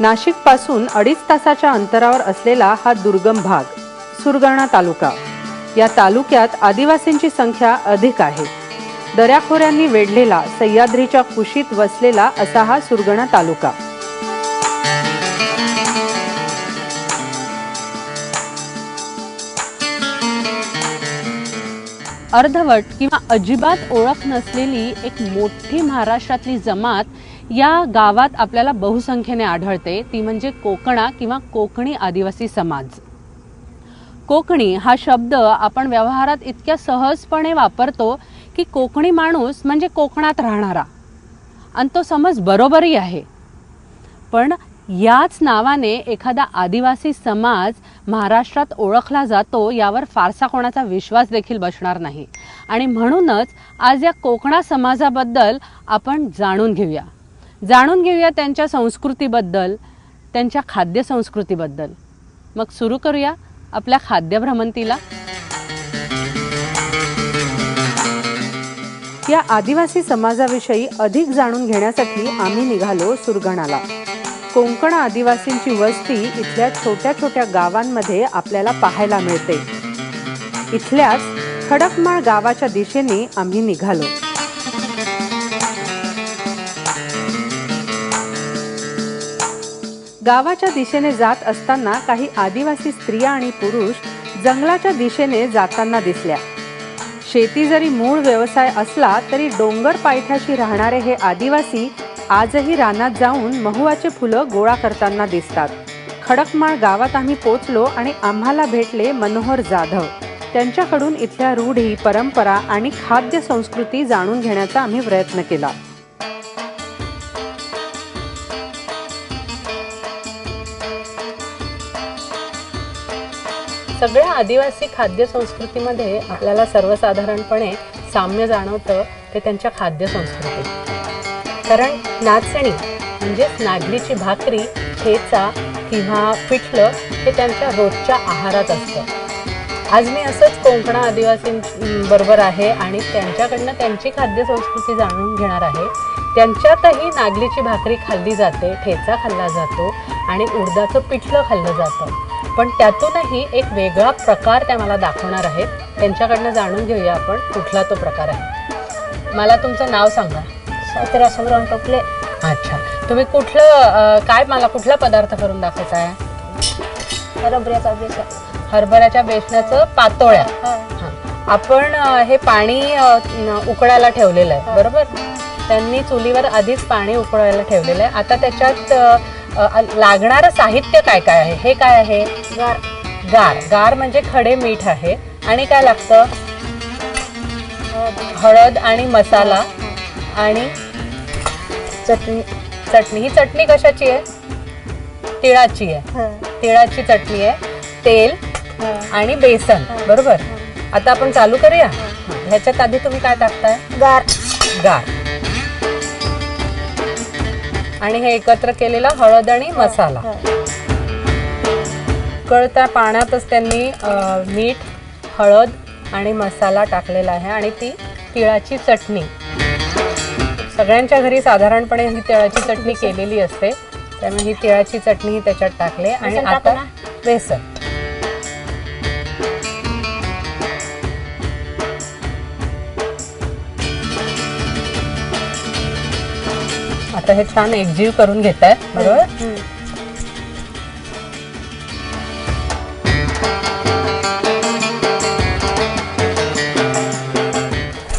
नाशिकपासून 2.5 तासाच्या अंतरावर असलेला हा दुर्गम भाग सुरगाणा तालुका. या तालुक्यात आदिवासींची संख्या अधिक आहे. दऱ्याखोऱ्यांनी वेढलेला सह्याद्रीच्या कुशीत वसलेला असा हा सुरगाणा तालुका. अर्धवट किंवा अजिबात ओळख नसलेली एक मोठी महाराष्ट्रातली जमात या गावात आपल्याला बहुसंख्येने आढळते. ती म्हणजे कोकणा किंवा कोकणी आदिवासी समाज. कोकणी हा शब्द आपण व्यवहारात इतक्या सहजपणे वापरतो की कोकणी माणूस म्हणजे कोकणात राहणारा, आणि तो समज बरोबरही आहे. पण याच नावाने एखादा आदिवासी समाज महाराष्ट्रात ओळखला जातो यावर फारसा कोणाचा विश्वास देखील बसणार नाही. आणि म्हणूनच आज या कोकणा समाजाबद्दल आपण जाणून घेऊया त्यांच्या संस्कृतीबद्दल, त्यांच्या खाद्य संस्कृतीबद्दल. मग सुरू करूया आपल्या खाद्य भ्रमंतीला. या आदिवासी समाजाविषयी अधिक जाणून घेण्यासाठी आम्ही निघालो सुरगाणाला. कोकण आदिवासींची वस्ती इथल्या छोट्या छोट्या गावांमध्ये आपल्याला पाहायला मिळते. इथल्याच खडकमाळ गावाच्या दिशेने आम्ही निघालो. गावाच्या दिशेने जात असताना काही आदिवासी स्त्रिया आणि पुरुष जंगलाच्या दिशेने जाताना दिसल्या. शेती जरी मूळ व्यवसाय असला तरी डोंगर पायथ्याशी राहणारे हे आदिवासी आजही रानात जाऊन महुआचे फुलं गोळा करताना दिसतात. खडकमाळ गावात आम्ही पोचलो आणि आम्हाला भेटले मनोहर जाधव. त्यांच्याकडून इथल्या रूढी, परंपरा आणि खाद्य संस्कृती जाणून घेण्याचा आम्ही प्रयत्न केला. सगळ्या आदिवासी खाद्य संस्कृतीमध्ये आपल्याला सर्वसाधारणपणे साम्य जाणवतं ते त्यांच्या खाद्य संस्कृती. कारण नाचणी म्हणजेच नागलीची भाकरी, ठेचा किंवा पिठलं हे त्यांच्या रोजच्या आहारात असतं. आज मी असंच कोकणा आदिवासींबरोबर आहे आणि त्यांच्याकडनं त्यांची खाद्य संस्कृती जाणून घेणार आहे. त्यांच्यातही नागलीची भाकरी खाल्ली जाते, ठेचा खाल्ला जातो आणि उडदाचं पिठलं खाल्लं जातं. पण त्यातूनही एक वेगळा प्रकार त्या मला दाखवणार आहेत. त्यांच्याकडनं जाणून घेऊया आपण कुठला तो प्रकार आहे. मला तुमचं नाव सांगा. सातेरा संग्राम टोपले. अच्छा, तुम्ही कुठलं काय मला कुठला पदार्थ करून दाखवताय? हरभऱ्याचा बेसन. हरभऱ्याच्या बेसनाचं पातोळ्या. आपण हे पाणी उकळायला ठेवलेलं आहे, बरोबर? त्यांनी चुलीवर आधीच पाणी उकळायला ठेवलेलं आहे. आता त्याच्यात लागणारं साहित्य काय काय आहे? हे काय आहे? गार म्हणजे खडे मीठ आहे. आणि काय लागतं? हळद आणि मसाला आणि चटणी. ही चटणी कशाची आहे? तिळाची आहे. तिळाची चटणी आहे. तेल आणि बेसन, बरोबर? आता आपण चालू करूया. ह्याच्यात आधी तुम्ही काय टाकताय? गार आणि हे एकत्र केलेला हळद आणि मसाला. उकळत्या पाण्यातच त्यांनी मीठ, हळद आणि मसाला टाकलेला आहे. आणि ती तिळाची चटणी. सगळ्यांच्या घरी साधारणपणे ही तिळाची चटणी केलेली असते, त्यामुळे ही तिळाची चटणी त्याच्यात टाकले. आणि आता बेसन. आता हे छान एकजीव करून घेत आहेत, बरोबर?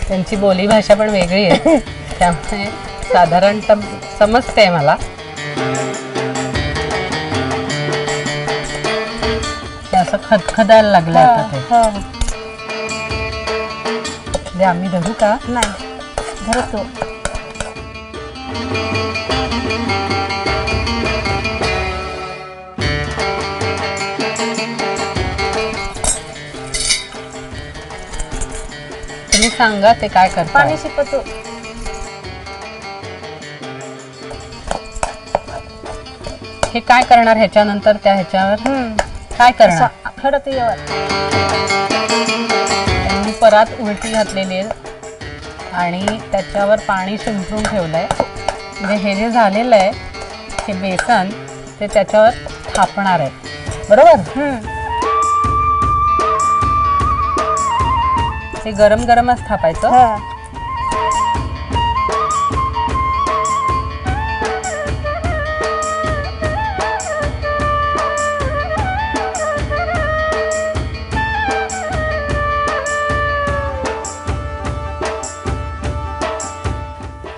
त्यांची बोली भाषा पण वेगळी आहे, त्यामुळे साधारणतः समजते मला. ते असं खदखदायला लागलं आता ते. आम्ही धरू का? नाही धरतो. तुम्ही सांगा ते काय करतात. पाणी शिपतो. हे काय करणार ह्याच्यानंतर? त्या ह्याच्यावर काय करणार? खडत यावर त्यांनी परात उलटी घातलेली आहे आणि त्याच्यावर पाणी शिंपडून ठेवलंय. म्हणजे हे जे झालेलं आहे हे बेसन ते त्याच्यावर थापणार आहे, बरोबर? ते गरम गरमच थापायचं. हा.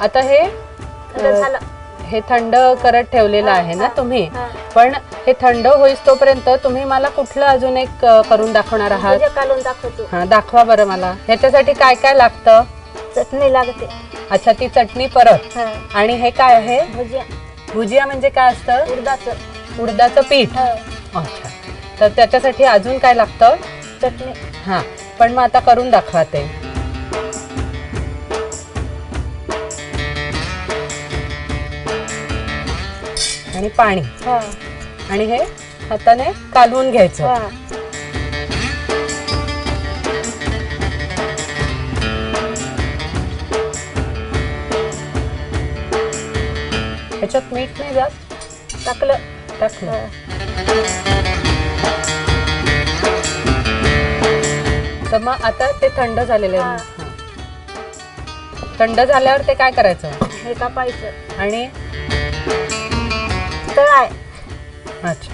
आता हे आता झालं. हे थंड करत ठेवलेलं आहे ना तुम्ही, हा. पण हे थंड होईस तोपर्यंत तुम्ही मला कुठलं अजून एक करून दाखवणार आहात? भजी काढून दाखवतो. हा, दाखवा बरं मला. ह्याच्यासाठी काय काय लागतं? चटणी लागते. अच्छा, ती चटणी परत. हा. आणि हे काय आहे? भजी भुजिया म्हणजे काय असतं? उडदाचं. उडदाचं पीठ. हा. अच्छा, तर त्याच्यासाठी अजून काय लागतं? चटणी. हा, पण मग आता करून दाखवा ते. आणि पाणी. हा. आणि हे हाताने कालवून घ्यायचं. हा. ह्याच्यात मीठ नाही जात? टाकलं. टाकलं. हा. तर मग आता ते थंड झालेले हा. आहे. थंड झाल्यावर ते काय करायचं? हे कापायचं. आणि तळाय. अच्छा,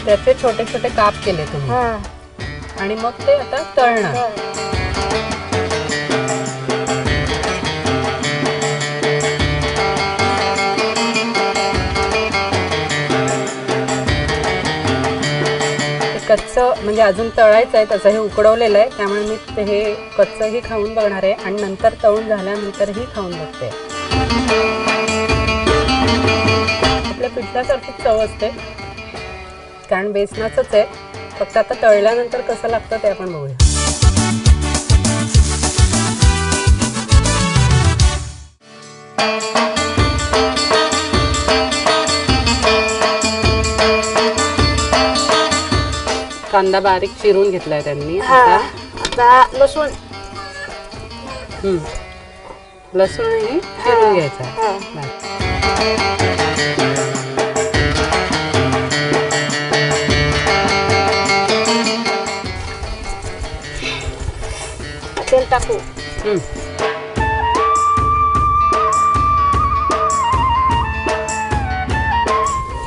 त्याचे छोटे छोटे काप केले तुम्ही. हा. आणि मग ते आता तळणार. हा. कच्चं म्हणजे अजून तळायचं आहे, त्याचं हे उकडवलेलं आहे, त्यामुळे मी ते हे कच्चंही खाऊन बघणार आहे आणि नंतर तळून झाल्यानंतरही खाऊन बघते. आपल्या पिठल्यासारखी चव असते, कारण बेसनाचंच आहे. फक्त आता तळल्यानंतर कसं लागतं ते आपण बघूया. कांदा बारीक चिरून घेतलाय त्यांनी. हा. आता लसूण. लसूणही चिरून घ्यायचा. हा. तेल टाकू.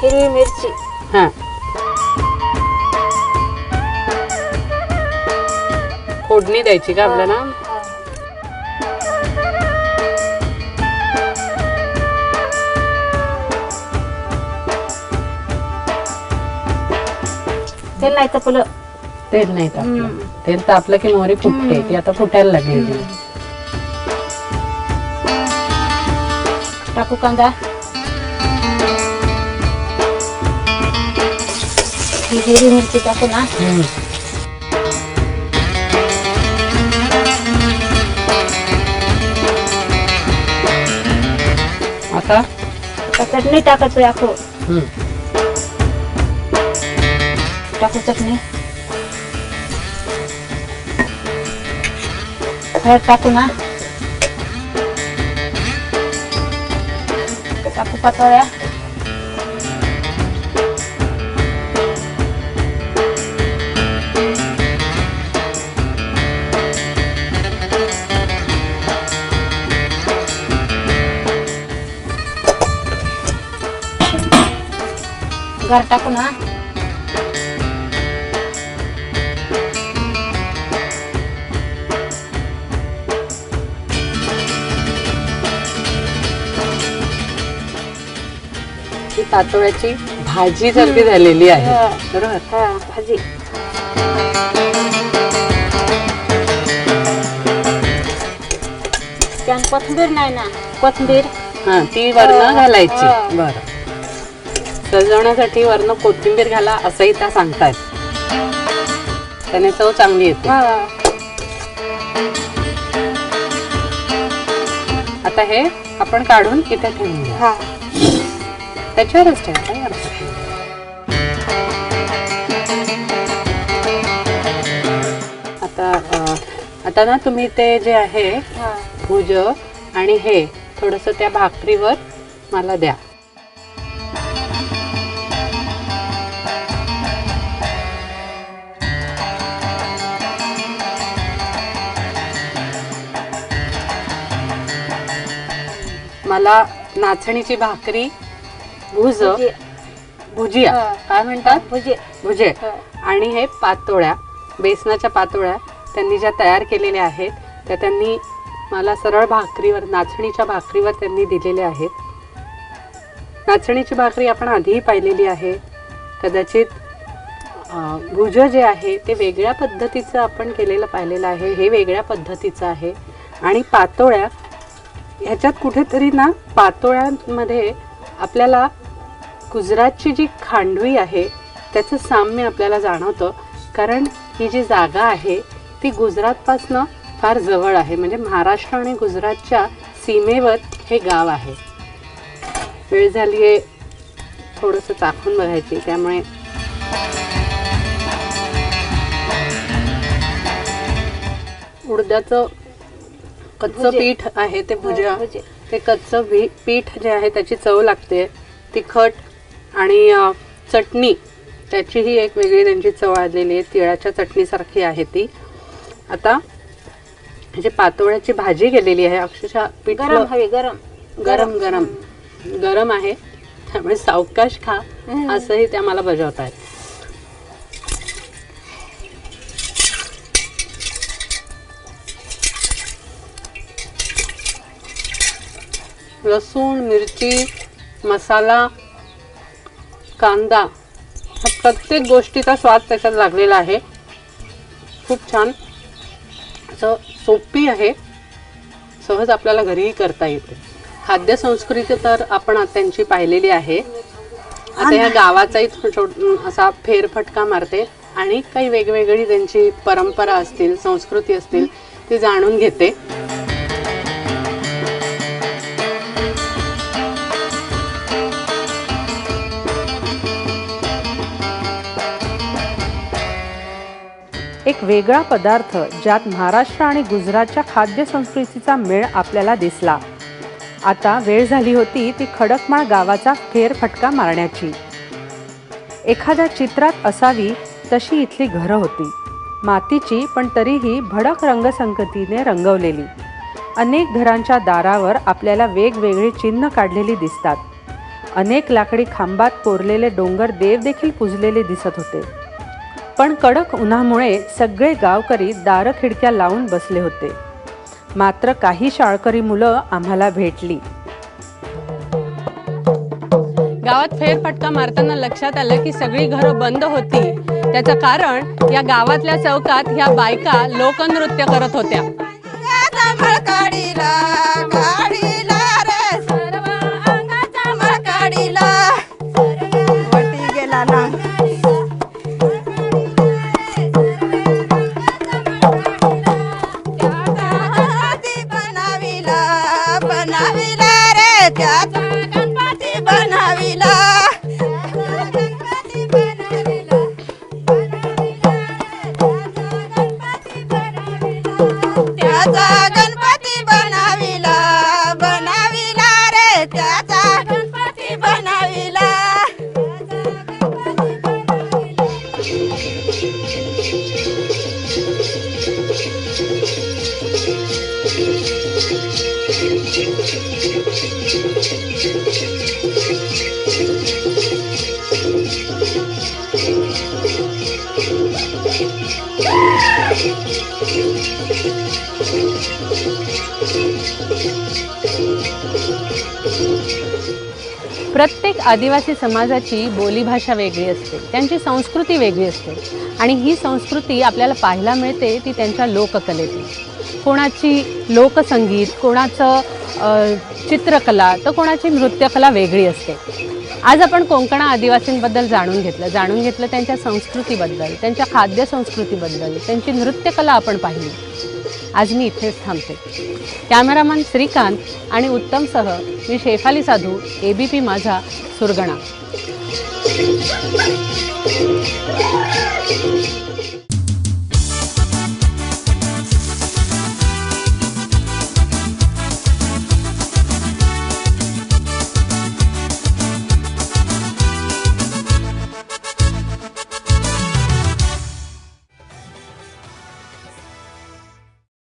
हिरवी मिरची. हा, फोडणी द्यायची का आपल्याला? हा. तेल नाही तपलं. तेल नाही तापलं. तेल तापलं की मोहरी फुटते. ती आता फुटायला लागली. टाकू कांदा. हिरवी मिरची टाकू ना. आता चटणी टाकायचं. आखो टाकू चटणी. हळद टाकू ना. टाकू पातोळ्या. गार टाकू ना. ही पातोळ्याची भाजी सारखी झालेली आहे, बरोबर? हा. भाजी. त्यान कोथिंबीर नाही ना. कोथिंबीर. हा, ती वरण घालायची. हा. बरं, सजवण्यासाठी वरण कोथिंबीर घाला असंही त्या सांगतायत. त्याने चव चांगली येते. आता हे आपण काढून इथे ठेवून घ्या. हा. त्याच्यावरच ठेवा, काही अर्थ नाही. आता ना तुम्ही ते जे आहे हा. भुज आणि हे थोडंसं त्या भाकरीवर मला द्या. मला नाचणीची भाकरी, भुज, भुजी. भुजिया हा. काय म्हणतात, भुजी. भुजे, हा. आणि हे पातोळ्या, बेसनाच्या पातोळ्या त्यांनी ज्या तयार केलेल्या आहेत त्या त्यांनी मला सरळ भाकरीवर, नाचणीच्या भाकरीवर त्यांनी दिलेल्या आहेत. नाचणीची भाकरी आपण आधीही पाहिलेली आहे. कदाचित भुज जे आहे ते वेगळ्या पद्धतीचं आपण केलेलं पाहिलेलं आहे. हे वेगळ्या पद्धतीचं आहे. आणि पातोळ्या ह्याच्यात कुठेतरी ना, पातोळ्यांमध्ये आपल्याला गुजरातची जी खांडवी आहे त्याचं साम्य आपल्याला जाणवतं. कारण ही जी जागा आहे ती गुजरातपासनं फार जवळ आहे. म्हणजे महाराष्ट्र आणि गुजरातच्या सीमेवर हे गाव आहे. वेळ झाली आहे थोडंसं चाखून बघायची, त्यामुळे उडदाचं कच्चं भुजे. पीठ आहे ते भुजिया. भुजी. ते कच्चं पीठ जे आहे त्याची चव लागते. तिखट आणि चटणी, त्याचीही एक वेगळी त्यांची चव आलेली आहे. तिळाच्या चटणीसारखी आहे ती. आता म्हणजे पातोळ्याची भाजी केलेली आहे. अक्षरशः पीठ गरम हवी, गरम गरम गरम गरम आहे, त्यामुळे सावकाश खा असंही त्या मला बजावत आहेत. लसूण, मिरची, मसाला, कांदा, ह्या प्रत्येक गोष्टीचा स्वाद त्याच्यात लागलेला आहे. खूप छान असं सोपी आहे, सहज आपल्याला घरीही करता येते. खाद्य संस्कृती तर आपण त्यांची पाहिलेली आहे. आता या गावाचाही असा फेरफटका मारते आणि काही वेगवेगळी त्यांची परंपरा असतील, संस्कृती असतील ती जाणून घेते. एक वेगळा पदार्थ ज्यात महाराष्ट्र आणि गुजरातच्या खाद्य संस्कृतीचा मेळ आपल्याला दिसला. आता वेळ झाली होती ती खडकमाळ गावाचा फेरफटका मारण्याची. एखाद्या चित्रात असावी तशी इथली घरं होती. मातीची पण तरीही भडक रंगसंगतीने रंगवलेली. अनेक घरांच्या दारावर आपल्याला वेगवेगळी चिन्ह काढलेली दिसतात. अनेक लाकडी खांबात कोरलेले डोंगर देव देखील पुजलेले दिसत होते. पण कडक उन्हामुळे सगळे गावकरी दारं खिडक्या लावून बसले होते. मात्र काही शाळकरी मुलं आम्हाला भेटली. गावात फेरफटका मारताना लक्षात आलं की सगळी घरं बंद होती. त्याचं कारण या गावातल्या चौकात ह्या बायका लोकनृत्य करत होत्या. प्रत्येक आदिवासी समाजाची बोलीभाषा वेगळी असते, त्यांची संस्कृती वेगळी असते आणि ही संस्कृती आपल्याला पाहायला मिळते ती त्यांच्या लोककलेतून. कोणाची लोकसंगीत, कोणाचं चित्रकला तर कोणाची नृत्यकला वेगळी असते. आज आपण कोकणा आदिवासींबद्दल जाणून घेतलं त्यांच्या संस्कृतीबद्दल, त्यांच्या खाद्य संस्कृतीबद्दल, त्यांची नृत्यकला आपण पाहिली. आज मी इथेच थांबते. कॅमेरामन श्रीकांत आणि उत्तमसह मी शेफाली साधू, ABP माझा, सुरगणा.